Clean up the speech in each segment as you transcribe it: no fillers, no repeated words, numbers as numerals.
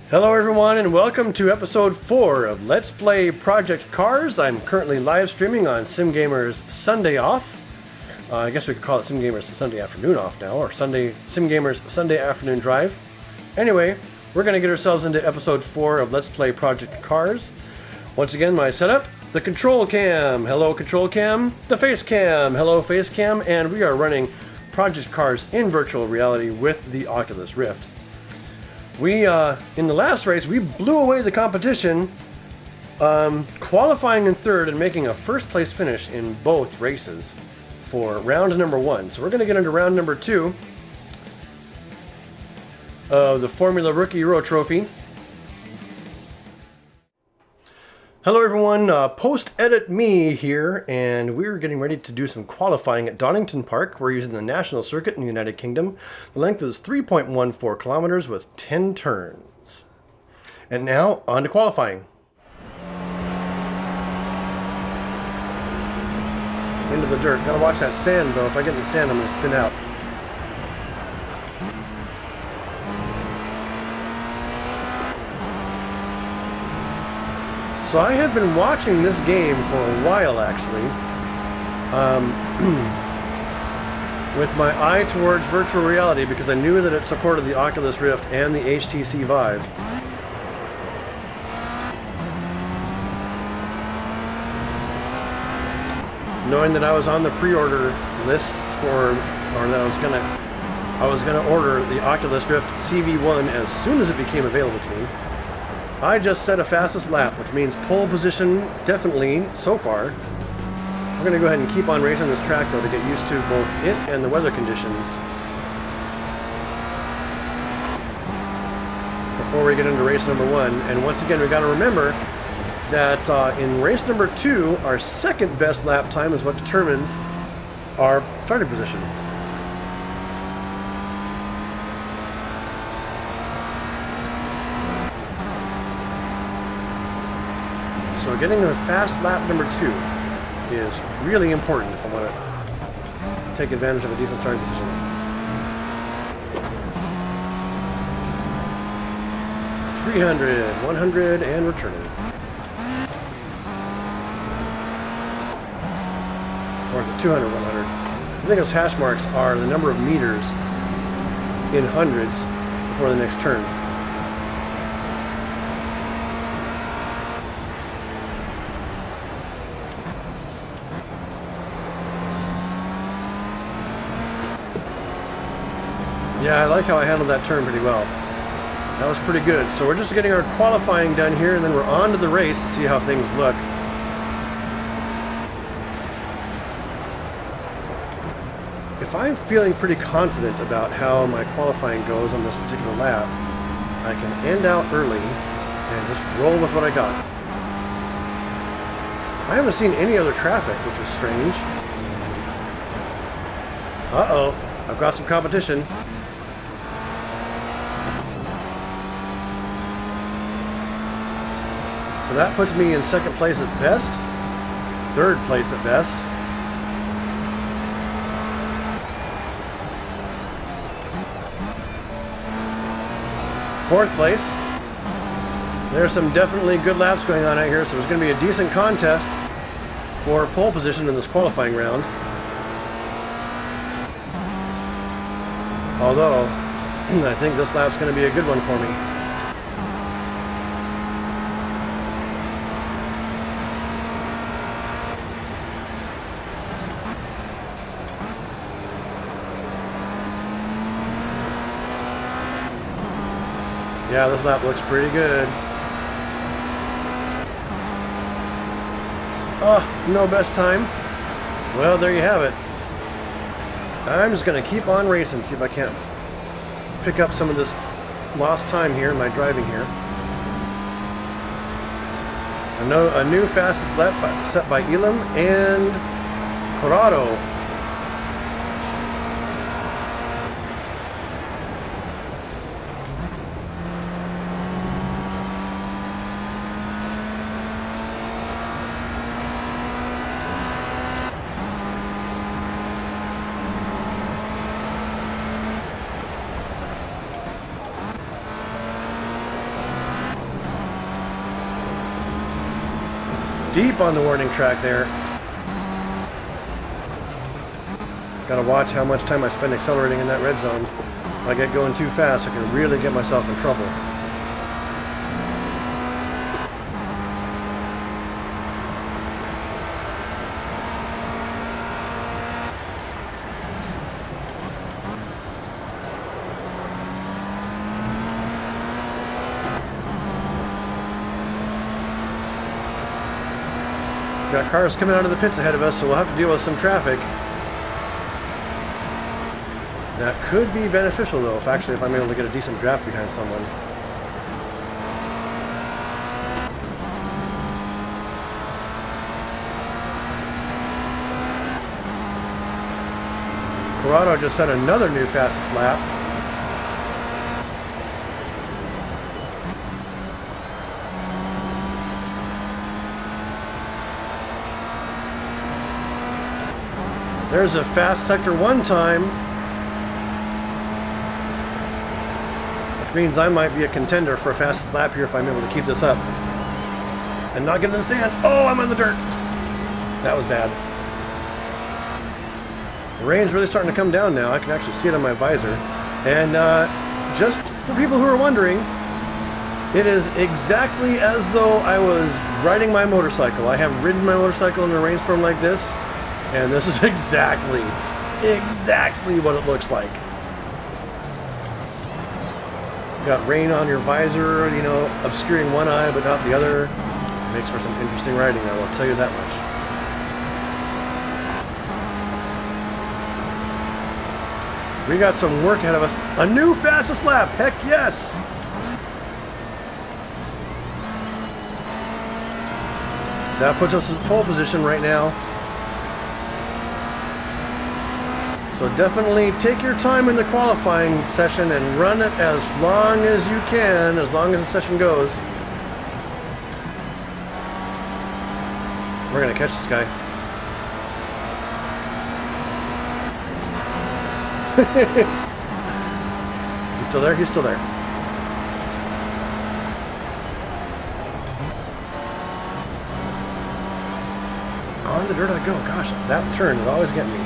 Hello everyone and welcome to episode 4 of Let's Play Project Cars. I'm currently live streaming on SimGamer's Sunday off. I guess we could call it SimGamer's Sunday afternoon off now, or SimGamer's Sunday afternoon drive. Anyway, we're going to get ourselves into episode 4 of Let's Play Project Cars. Once again, my setup, the control cam, hello control cam, the face cam, hello face cam, and we are running Project Cars in virtual reality with the Oculus Rift. We, in the last race, we blew away the competition, qualifying in third and making a first place finish in both races for round number 1. So we're going to get into round number 2 of the Formula Rookie Euro Trophy. Hello everyone, post-edit me here, and we're getting ready to do some qualifying at Donnington Park. We're using the national circuit in the United Kingdom. The length is 3.14 kilometers with 10 turns. And now, on to qualifying. Into the dirt. Gotta watch that sand though. If I get in the sand, I'm gonna spin out. So I have been watching this game for a while, actually, with my eye towards virtual reality because I knew that it supported the Oculus Rift and the HTC Vive. Knowing that I was on the pre-order list for, or that I was gonna order the Oculus Rift CV1 as soon as it became available to me. I just set a fastest lap, which means pole position definitely so far. We're going to go ahead and keep on racing this track though to get used to both it and the weather conditions before we get into race number 1. And once again, we got to remember that in race number 2, our second best lap time is what determines our starting position. So getting a fast lap number 2 is really important if I want to take advantage of a decent starting position. .300, 100, and returning. Or is it 200, 100? I think those hash marks are the number of meters in hundreds before the next turn. Yeah, I like how I handled that turn pretty well. That was pretty good. So we're just getting our qualifying done here, and then we're on to the race to see how things look. If I'm feeling pretty confident about how my qualifying goes on this particular lap, I can end out early and just roll with what I got. I haven't seen any other traffic, which is strange. Uh-oh, I've got some competition. So that puts me in second place at best, third place at best. Fourth place. There's some definitely good laps going on out here, so it's going to be a decent contest for pole position in this qualifying round. Although, I think this lap's going to be a good one for me. Yeah, this lap looks pretty good. Oh, no best time. Well, there you have it. I'm just going to keep on racing, see if I can't pick up some of this lost time here in my driving here. A new fastest lap set by Elam and Corrado. deep on the warning track there. Gotta watch how much time I spend accelerating in that red zone. If I get going too fast, I can really get myself in trouble. Got cars coming out of the pits ahead of us, so we'll have to deal with some traffic. That could be beneficial though, if I'm able to get a decent draft behind someone. Corrado just set another new fastest lap. There's a fast sector 1 time, which means I might be a contender for a fastest lap here if I'm able to keep this up and not get in the sand. Oh, I'm on the dirt. That was bad. The rain's really starting to come down now. I can actually see it on my visor. And just for people who are wondering, it is exactly as though I was riding my motorcycle. I have ridden my motorcycle in a rainstorm like this. And this is exactly what it looks like. Got rain on your visor, you know, obscuring one eye but not the other. Makes for some interesting riding, I will tell you that much. We got some work ahead of us. A new fastest lap, heck yes! That puts us in pole position right now. So definitely take your time in the qualifying session and run it as long as you can, as long as the session goes. We're going to catch this guy. He's still there? He's still there. On the dirt I go. Gosh, that turn is always getting me.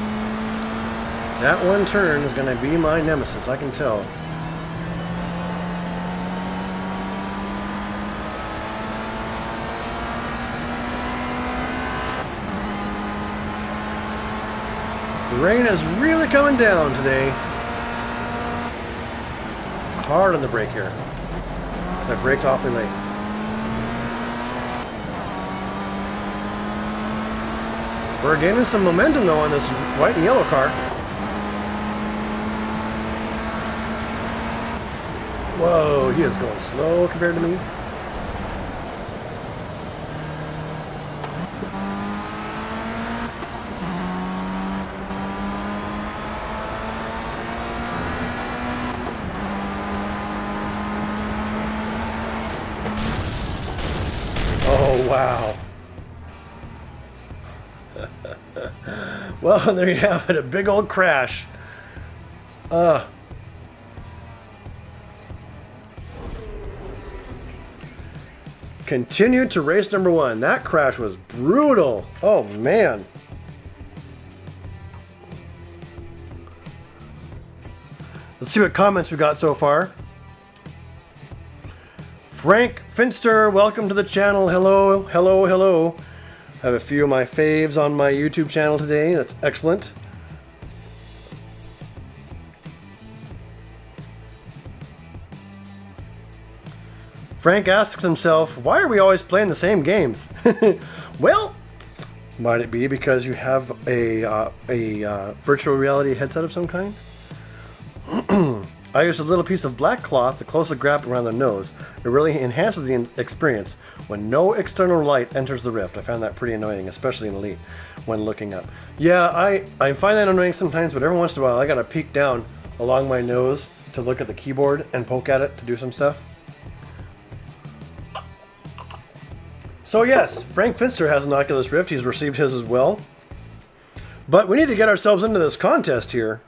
That one turn is going to be my nemesis, I can tell. The rain is really coming down today. Hard on the brake here, because I braked awfully late. We're gaining some momentum though on this white and yellow car. Whoa, he is going slow compared to me. Oh, wow. Well, there you have it, a big old crash. Continued to race number 1. That crash was brutal. Oh, man. Let's see what comments we got so far. Frank Finster, welcome to the channel. Hello, hello, hello. I have a few of my faves on my YouTube channel today. That's excellent. Frank asks himself, why are we always playing the same games? Well, might it be because you have a virtual reality headset of some kind? I use a little piece of black cloth to close the grab around the nose. It really enhances the experience when no external light enters the rift. I found that pretty annoying, especially in Elite, when looking up. Yeah, I find that annoying sometimes, but every once in a while I gotta peek down along my nose to look at the keyboard and poke at it to do some stuff. So yes, Frank Finster has an Oculus Rift. He's received his as well. But we need to get ourselves into this contest here.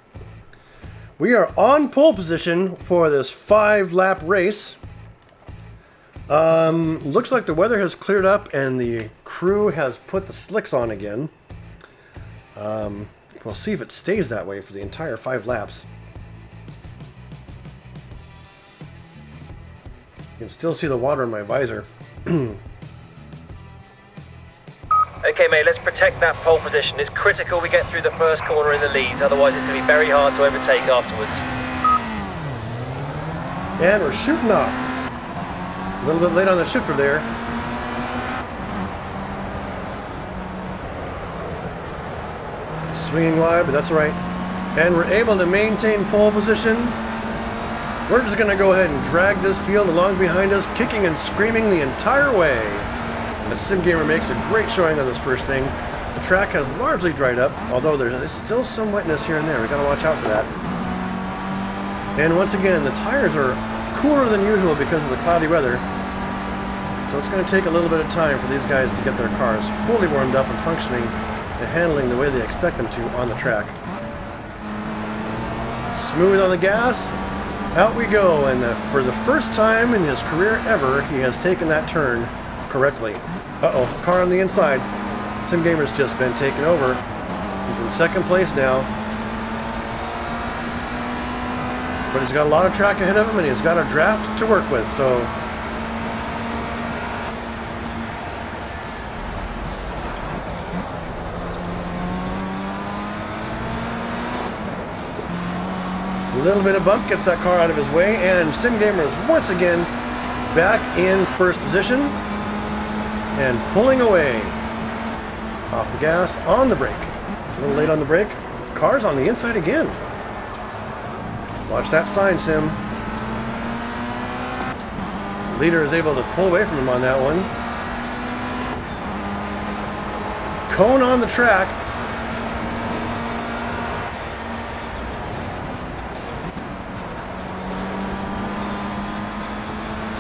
We are on pole position for this 5-lap race. Looks like the weather has cleared up and the crew has put the slicks on again. We'll see if it stays that way for the entire 5 laps. You can still see the water in my visor. Okay, mate, let's protect that pole position. It's critical we get through the first corner in the lead, otherwise it's going to be very hard to overtake afterwards. And we're shooting off. A little bit late on the shifter there. Swinging wide, but that's all right. And we're able to maintain pole position. We're just going to go ahead and drag this field along behind us, kicking and screaming the entire way. And the Sim Gamer makes a great showing on this first thing. The track has largely dried up, although there's still some wetness here and there. We've got to watch out for that. And once again, the tires are cooler than usual because of the cloudy weather. So it's going to take a little bit of time for these guys to get their cars fully warmed up and functioning and handling the way they expect them to on the track. Smooth on the gas, out we go, and for the first time in his career ever, he has taken that turn correctly. Uh-oh, car on the inside. Sim Gamer's just been taken over. He's in second place now. But he's got a lot of track ahead of him and he's got a draft to work with, so a little bit of bump gets that car out of his way, and Sim Gamer is once again back in first position and pulling away. Off the gas, on the brake. A little late on the brake. Car's on the inside again. Watch that sign, Sim. The leader is able to pull away from him on that one. Cone on the track.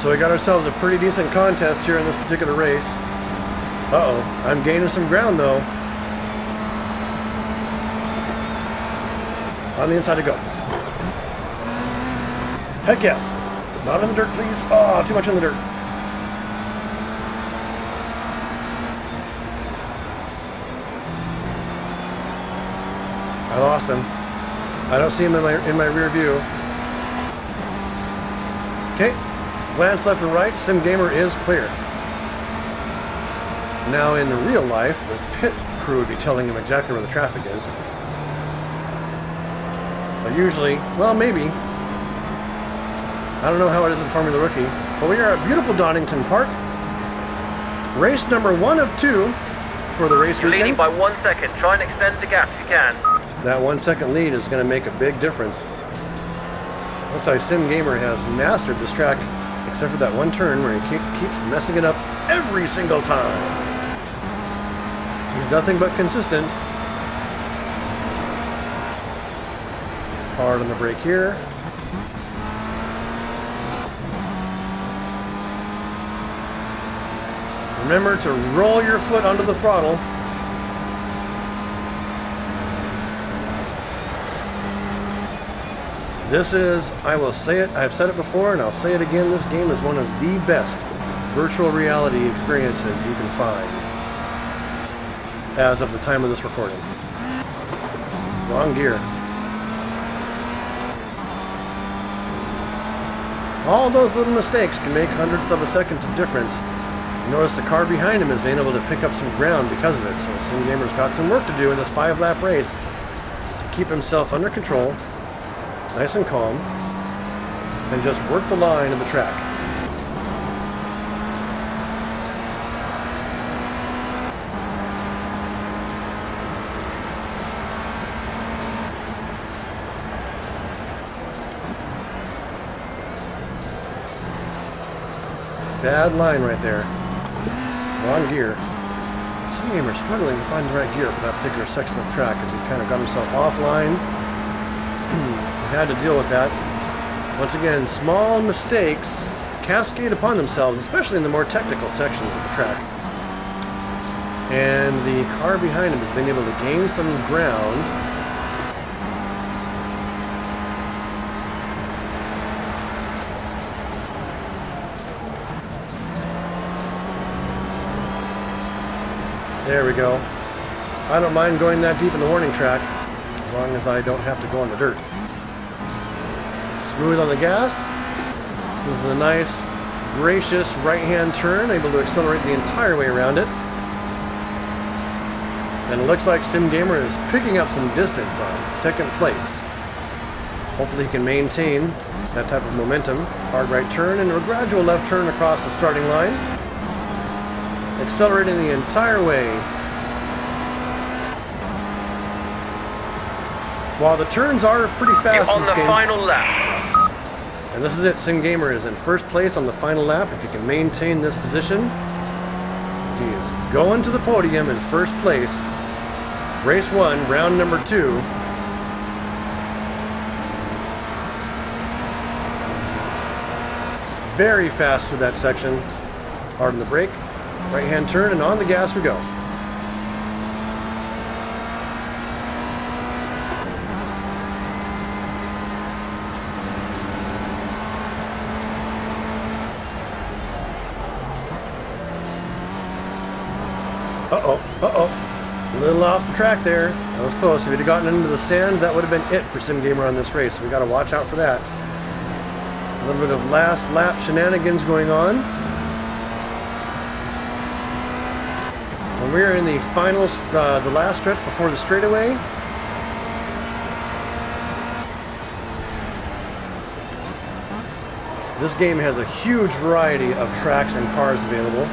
So we got ourselves a pretty decent contest here in this particular race. Uh-oh, I'm gaining some ground though. On the inside to go. Heck yes. Not in the dirt, please. Oh, too much in the dirt. I lost him. I don't see him in my rear view. Okay. Glance left and right, Sim Gamer is clear. Now in the real life, the pit crew would be telling him exactly where the traffic is. But usually, well maybe. I don't know how it is in Formula Rookie. But we are at beautiful Donnington Park. Race number 1 of 2 for the race weekend. You're leading by 1 second. Try and extend the gap if you can. That 1 second lead is going to make a big difference. Looks like Sim Gamer has mastered this track, except for that one turn where he keeps messing it up every single time. He's nothing but consistent. Hard on the brake here. Remember to roll your foot onto the throttle. This is, I will say it, I've said it before and I'll say it again, this game is one of the best virtual reality experiences you can find as of the time of this recording. Wrong gear. All those little mistakes can make hundredths of a second of difference. Notice the car behind him has been able to pick up some ground because of it, so Sim Gamer's got some work to do in this 5-lap race to keep himself under control, nice and calm, and just work the line of the track. Bad line right there. Wrong gear. Sim Gamer struggling to find the right gear for that particular section of track as he kind of got himself offline. Had to deal with that. Once again, small mistakes cascade upon themselves, especially in the more technical sections of the track. And the car behind him has been able to gain some ground. There we go. I don't mind going that deep in the warning track, as long as I don't have to go on the dirt. Smooth on the gas. This is a nice, gracious right-hand turn, able to accelerate the entire way around it. And it looks like Sim Gamer is picking up some distance on second place. Hopefully he can maintain that type of momentum. Hard right turn and a gradual left turn across the starting line. Accelerating the entire way. While the turns are pretty fast You're on in this the game, final lap. and this is it, Sim Gamer is in first place on the final lap. If he can maintain this position, he is going to the podium in first place. Race 1, round number 2. Very fast through that section. Hard on the brake, right hand turn, and on the gas we go. A little off the track there. That was close. If he'd have gotten into the sand, that would have been it for Sim Gamer on this race. So we got to watch out for that. A little bit of last lap shenanigans going on. When we're in the final, the last stretch before the straightaway. This game has a huge variety of tracks and cars available.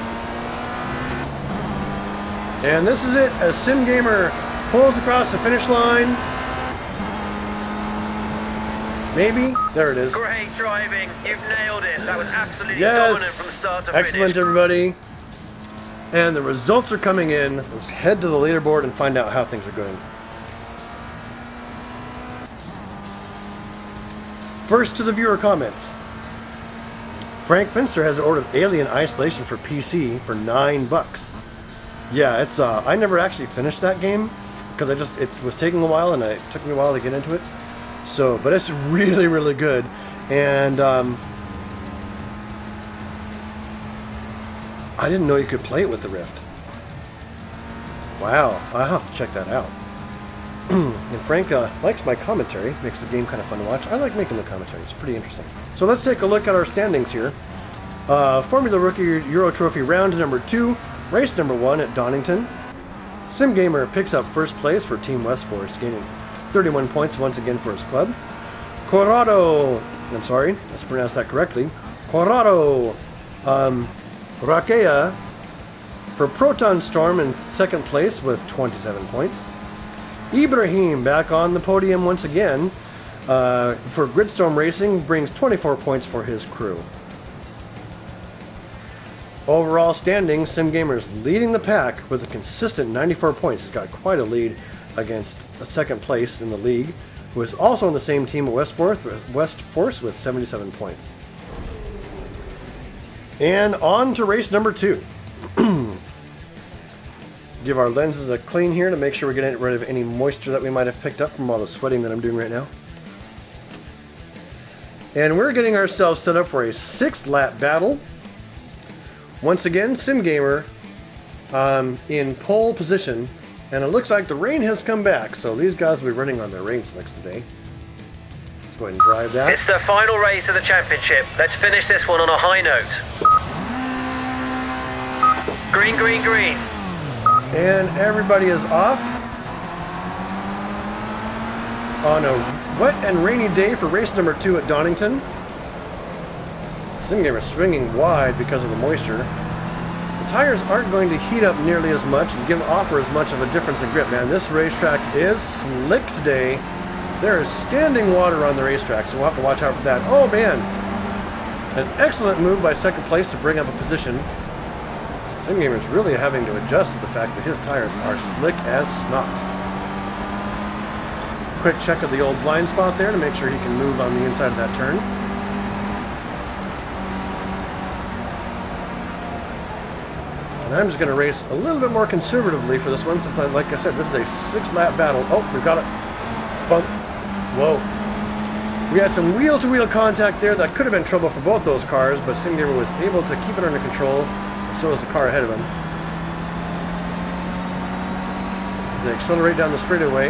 And this is it, as Sim Gamer pulls across the finish line. Maybe? There it is. Great driving. You've nailed it. That was absolutely dominant from start to finish. Excellent, everybody. And the results are coming in. Let's head to the leaderboard and find out how things are going. First to the viewer comments. Frank Finster has ordered Alien Isolation for PC for $9. Yeah, it's I never actually finished that game because it was taking a while and it took me a while to get into it. So, but it's really, really good. And I didn't know you could play it with the Rift. Wow, I'll have to check that out. And Frank likes my commentary, makes the game kind of fun to watch. I like making the commentary, it's pretty interesting. So let's take a look at our standings here. Formula Rookie Euro Trophy round number 2. Race number 1 at Donnington. Sim Gamer picks up first place for Team West Forest, gaining 31 points once again for his club. Corrado, I'm sorry, let's pronounce that correctly. Corrado Rakea for Proton Storm in second place with 27 points. Ibrahim back on the podium once again for Gridstorm Racing, brings 24 points for his crew. Overall standing, Sim Gamer's leading the pack with a consistent 94 points. He's got quite a lead against a second place in the league, who is also on the same team at West Force with 77 points. And on to race number 2. Give our lenses a clean here to make sure we're getting rid of any moisture that we might have picked up from all the sweating that I'm doing right now. And we're getting ourselves set up for a 6th lap battle. Once again, Sim Gamer in pole position, and it looks like the rain has come back, so these guys will be running on their rains next day. Let's go ahead and drive that. It's the final race of the championship. Let's finish this one on a high note. Green, green, green. And everybody is off on a wet and rainy day for race number 2 at Donnington. Sim Gamer swinging wide because of the moisture. The tires aren't going to heat up nearly as much and offer as much of a difference in grip. Man, this racetrack is slick today. There is standing water on the racetrack, so we'll have to watch out for that. Oh man, an excellent move by second place to bring up a position. Sim Gamer's really having to adjust to the fact that his tires are slick as snot. Quick check of the old blind spot there to make sure he can move on the inside of that turn. And I'm just going to race a little bit more conservatively for this one, since, like I said, this is a 6th lap battle. Oh, we've got it. Bump. Whoa. We had some wheel-to-wheel contact there that could have been trouble for both those cars, but Sim Gamer was able to keep it under control, and so was the car ahead of him. they accelerate down the straightaway.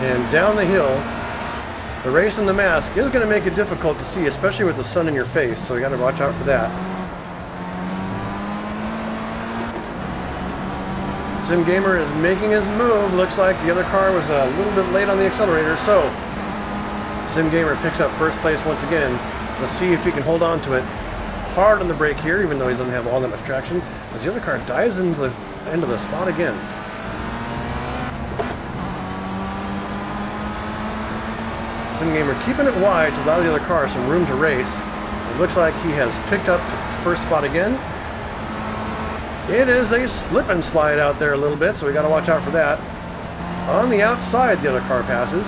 And down the hill. The race in the mask is going to make it difficult to see, especially with the sun in your face, so you got to watch out for that. Sim Gamer is making his move. Looks like the other car was a little bit late on the accelerator, so Sim Gamer picks up first place once again. Let's see if he can hold on to it. Hard on the brake here, even though he doesn't have all that much traction, as the other car dives into the end of the spot again. Sim Gamer keeping it wide to allow the other car some room to race. It looks like he has picked up first spot again. It is a slip and slide out there a little bit, so we got to watch out for that. On the outside, the other car passes.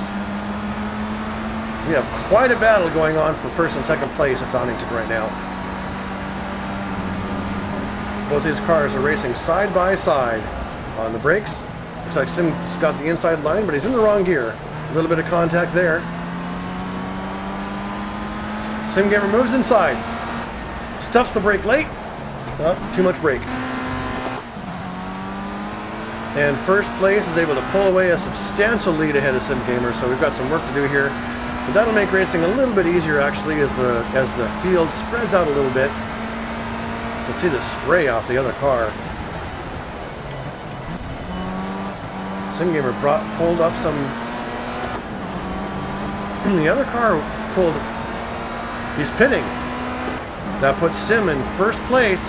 We have quite a battle going on for first and second place at Donnington right now. Both these cars are racing side by side. On the brakes, looks like Sim's got the inside line, but he's in the wrong gear. A little bit of contact there. Sim Gamer moves inside. Stuffs the brake late. Oh, too much brake. And first place is able to pull away a substantial lead ahead of Sim Gamer, so we've got some work to do here. But that'll make racing a little bit easier actually as the field spreads out a little bit. You can see the spray off the other car. Sim Gamer pulled up some. The other car pulled. He's pitting. That puts Sim in first place.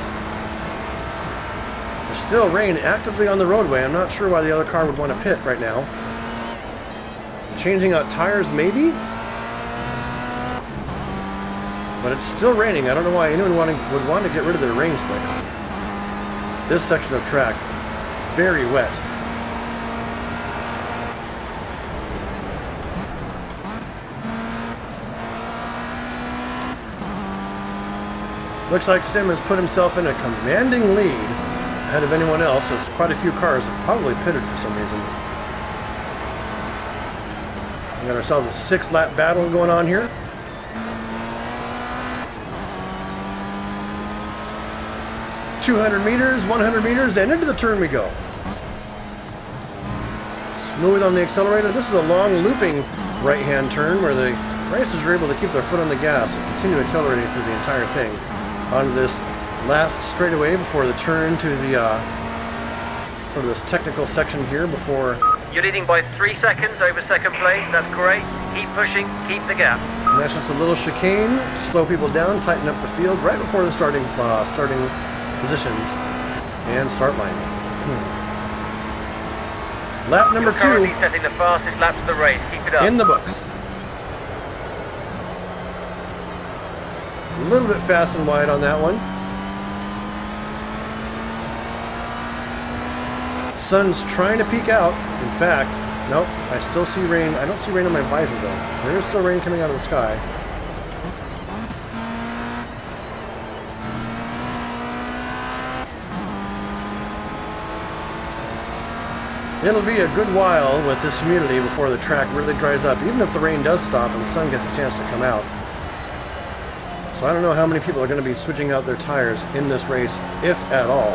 There's still rain actively on the roadway. I'm not sure why the other car would want to pit right now. Changing out tires maybe? But it's still raining. I don't know why anyone would want to get rid of their rain slicks. This section of track, very wet. Looks like Sim has put himself in a commanding lead ahead of anyone else, as quite a few cars have probably pitted for some reason. We got ourselves a 6-lap battle going on here. $200 meters, 100 meters, and into the turn we go. Smooth on the accelerator. This is a long looping right-hand turn where the racers are able to keep their foot on the gas and continue accelerating through the entire thing. Onto this last straightaway before the turn to the sort of this technical section here before. You're leading by 3 seconds over second place. That's great. Keep pushing. Keep the gap. And that's just a little chicane to slow people down, tighten up the field right before the starting positions and start line. Lap number 2. Currently setting the fastest lap of the race. Keep it up. In the books. A little bit fast and wide on that one. Sun's trying to peek out. In fact, nope, I still see rain. I don't see rain on my visor though. There is still rain coming out of the sky. It'll be a good while with this humidity before the track really dries up, even if the rain does stop and the sun gets a chance to come out. So I don't know how many people are going to be switching out their tires in this race, if at all.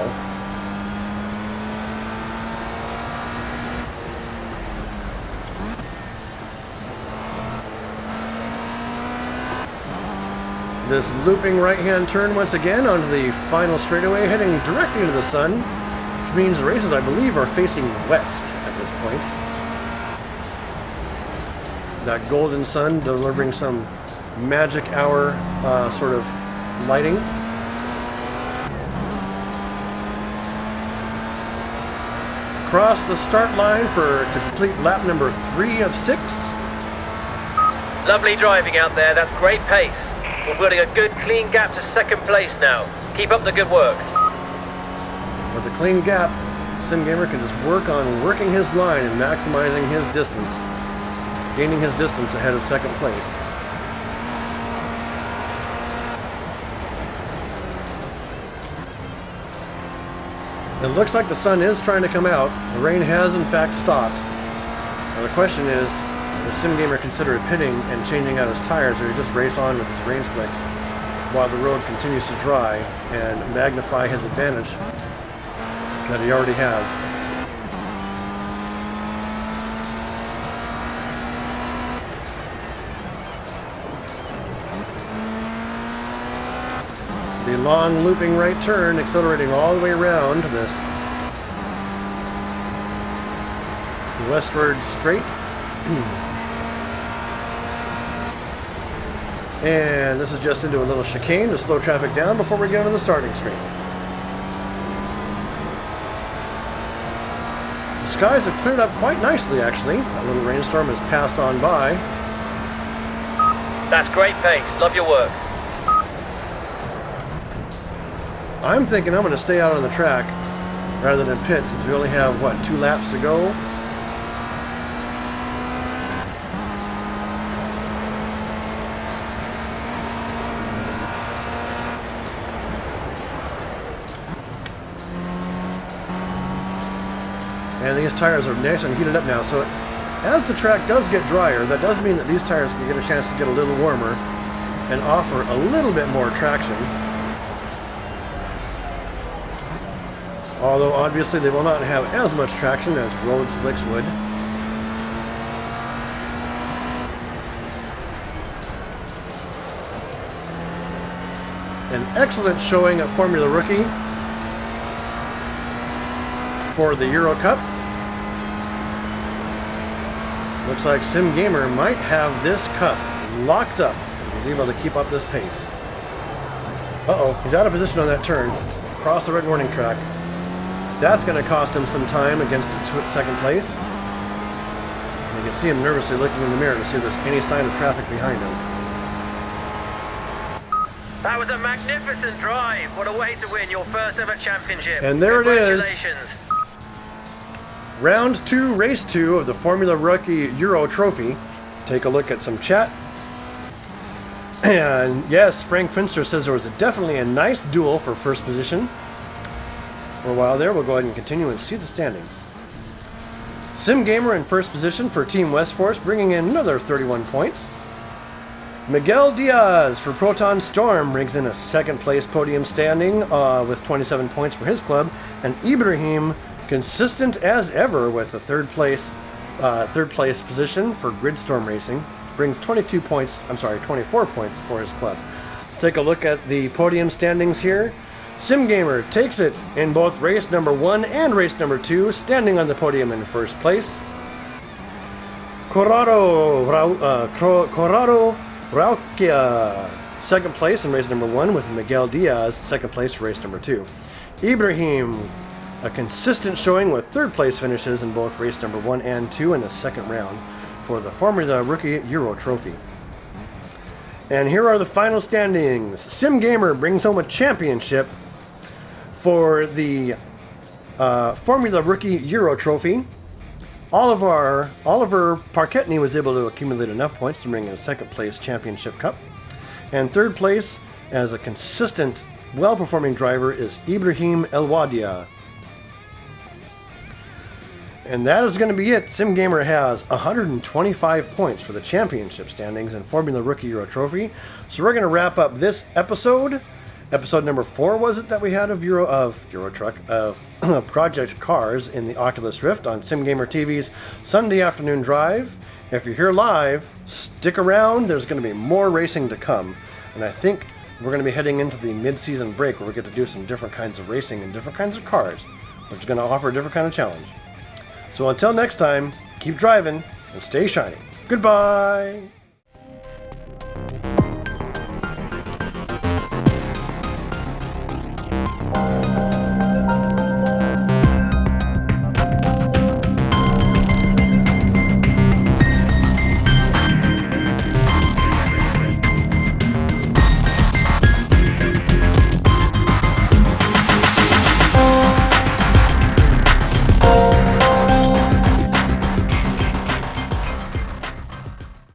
This looping right-hand turn once again onto the final straightaway, heading directly into the sun, which means the races, I believe, are facing west at this point. That golden sun delivering some magic hour sort of lighting. Cross the start line to complete lap number 3 of 6. Lovely driving out there. That's great pace. We're building a good clean gap to second place now. Keep up the good work. With the clean gap, Sim Gamer can just work on working his line and maximizing his distance, gaining his distance ahead of second place. It looks like the sun is trying to come out. The rain has in fact stopped. Now the question is, does Sim Gamer consider pitting and changing out his tires, or he just race on with his rain slicks while the road continues to dry and magnify his advantage? that he already has. The long looping right turn, accelerating all the way around this westward straight. And this is just into a little chicane to slow traffic down before we get into the starting straight. The skies have cleared up quite nicely, actually. That little rainstorm has passed on by. That's great pace. Love your work. I'm thinking I'm going to stay out on the track rather than pit since we only have, what, 2 laps to go? And these tires are nice and heated up now, so as the track does get drier, that does mean that these tires can get a chance to get a little warmer and offer a little bit more traction. Although obviously they will not have as much traction as road slicks would. An excellent showing of Formula Rookie for the Euro Cup. Looks like Sim Gamer might have this cup locked up. He's able to keep up this pace. Uh-oh, he's out of position on that turn. Across the red warning track. That's going to cost him some time against the second place. You can see him nervously looking in the mirror to see if there's any sign of traffic behind him. That was a magnificent drive. What a way to win your first ever championship. And there it is. Congratulations. Round 2, race 2 of the Formula Rookie Euro Trophy. Let's take a look at some chat. And yes, Frank Finster says there was definitely a nice duel for first position. For a while there, we'll go ahead and continue and see the standings. Sim Gamer in first position for Team West Force, bringing in another 31 points. Miguel Diaz for Proton Storm brings in a second place podium standing with 27 points for his club. And Ibrahim, consistent as ever with the third place position for Gridstorm Racing, brings 24 points for his club. Let's take a look at the podium standings here. Sim Gamer takes it in both race number 1 and race number 2, standing on the podium in first place. Corrado Rauquia, second place in race number 1, with Miguel Diaz, second place for race number 2. Ibrahim, a consistent showing with third place finishes in both race number 1 and 2 in the second round for the Formula Rookie Euro Trophy. And here are the final standings. Sim Gamer brings home a championship for the Formula Rookie Euro Trophy. Oliver Parketney was able to accumulate enough points to bring in a second place championship cup. And third place, as a consistent, well-performing driver, is Ibrahim Elwadia. And that is going to be it. Sim Gamer has 125 points for the championship standings in Formula Rookie Euro Trophy. So we're going to wrap up this episode. Episode number 4 was it that we had of Project Cars in the Oculus Rift on Sim Gamer TV's Sunday afternoon drive. If you're here live, stick around. There's going to be more racing to come. And I think we're going to be heading into the mid-season break where we get to do some different kinds of racing and different kinds of cars, which is going to offer a different kind of challenge. So until next time, keep driving and stay shiny. Goodbye!